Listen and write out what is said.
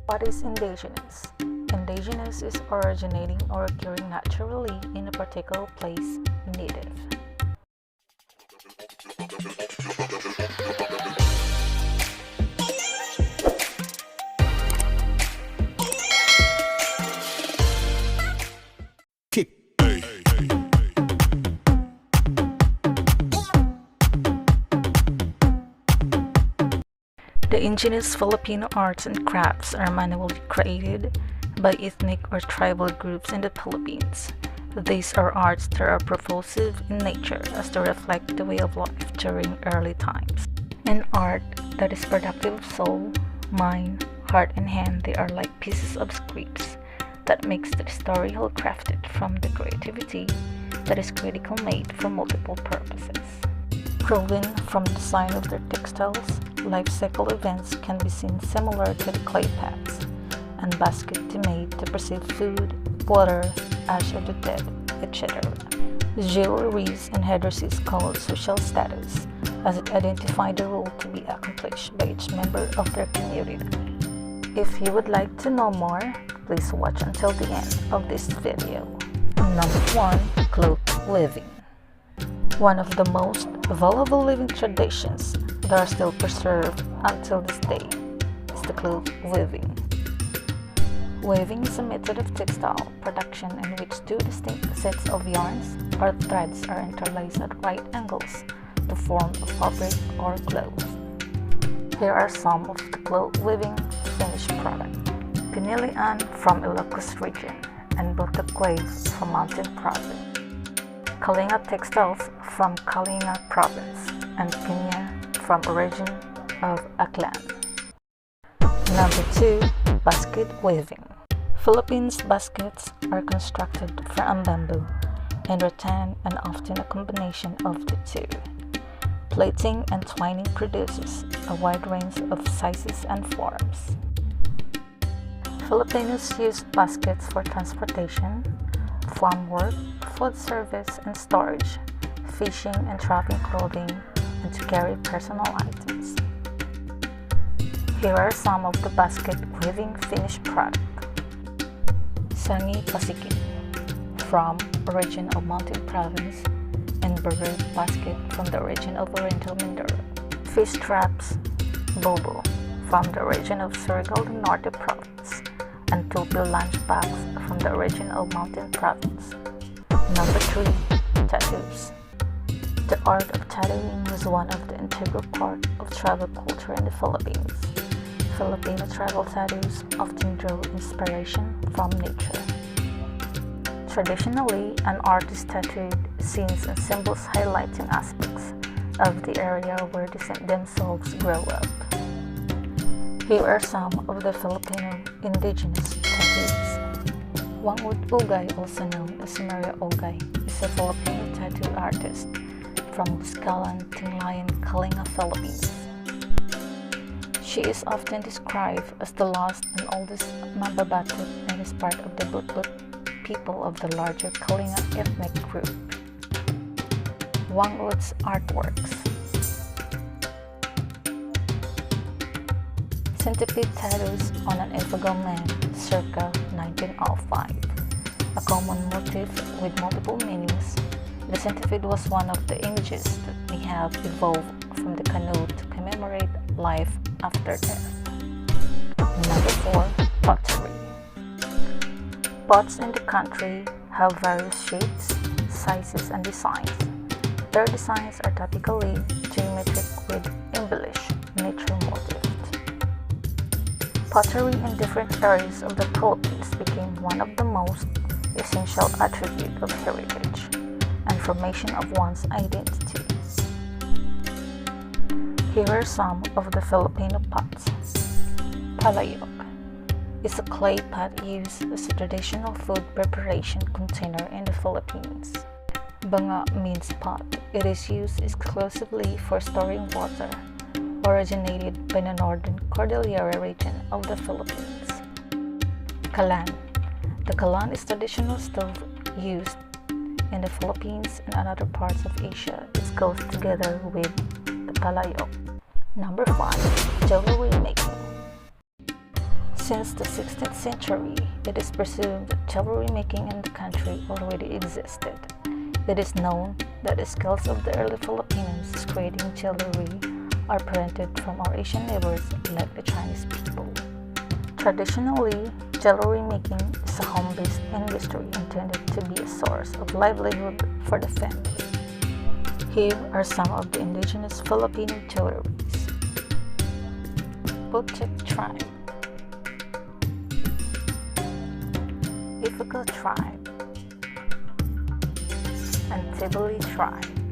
What is indigenous? Indigenous is originating or occurring naturally in a particular place, native. The indigenous Filipino arts and crafts are manually created by ethnic or tribal groups in the Philippines. These are arts that are propulsive in nature as to reflect the way of life during early times. An art that is productive of soul, mind, heart, and hand, they are like pieces of scripts that makes the story whole crafted from the creativity that is critical made for multiple purposes. Proven from the design of their textiles, life cycle events can be seen similar to the clay pots and baskets made to preserve food, water, ash of the dead, etc. Jewelries and headdresses called social status, as it identified the role to be accomplished by each member of their community. If you would like to know more, please watch until the end of this video. Number 1. Cloth weaving. One of the most valuable living traditions that are still preserved until this day is the cloth weaving. Weaving is a method of textile production in which two distinct sets of yarns or threads are interlaced at right angles to form a fabric or cloth. Here are some of the cloth weaving finished product. Kanilang from Ilocos region and Pottery from Mountain Province. Kalinga textiles from Kalinga province and Pinya from origin of Aklan. Number 2. Basket weaving. Philippines baskets are constructed from bamboo and rattan and often a combination of the two. Plaiting and twining produces a wide range of sizes and forms. Filipinos use baskets for transportation, farm work, food service and storage, fishing and traveling clothing, and to carry personal items. Here are some of the basket weaving finished product. Sangi Pasikin from origin of Mountain Province and Burger basket from the origin of Oriental Mindoro. Fish traps, Bobo from the origin of Surigao del Norte Province and Tupil lunch bags from the origin of Mountain Province. Number 3. Tattoos. The art of tattooing was one of the integral part of tribal culture in the Philippines. Filipino tribal tattoos often draw inspiration from nature. Traditionally, an artist tattooed scenes and symbols highlighting aspects of the area where they themselves grow up. Here are some of the Filipino indigenous tattoos. Whang-od, also known as Maria Ogay, is a Filipino tattoo artist from Buscalan, Tingnan, Kalinga, Philippines. She is often described as the last and oldest Mababatot and is part of the Butbut people of the larger Kalinga ethnic group. Whang-od's artworks. Centipede tattoos on an Ifugao man circa 1905. A common motif with multiple meanings, the centipede was one of the images that may have evolved from the canoe to commemorate life after death. Number 4. Pottery. Pots in the country have various shapes, sizes, and designs. Their designs are typically geometric with embellished nature motifs. Pottery in different areas of the Philippines became one of the most essential attributes of heritage and formation of one's identity. Here are some of the Filipino pots. Palayok is a clay pot used as a traditional food preparation container in the Philippines. Banga means pot. It is used exclusively for storing water, originated by the northern Cordillera region of the Philippines. Kalan. The kalan is traditional stove used in the Philippines and other parts of Asia. It goes together with the palayok. Number 5. Jewelry making. Since the 16th century, it is presumed that jewelry making in the country already existed. It is known that the skills of the early Filipinos creating jewelry are parented from our Asian neighbors like the Chinese people. Traditionally, jewelry making is a home-based industry intended to be a source of livelihood for the family. Here are some of the indigenous Filipino jewelries. Pottery tribe, Ifugao tribe, and Pottery tribe.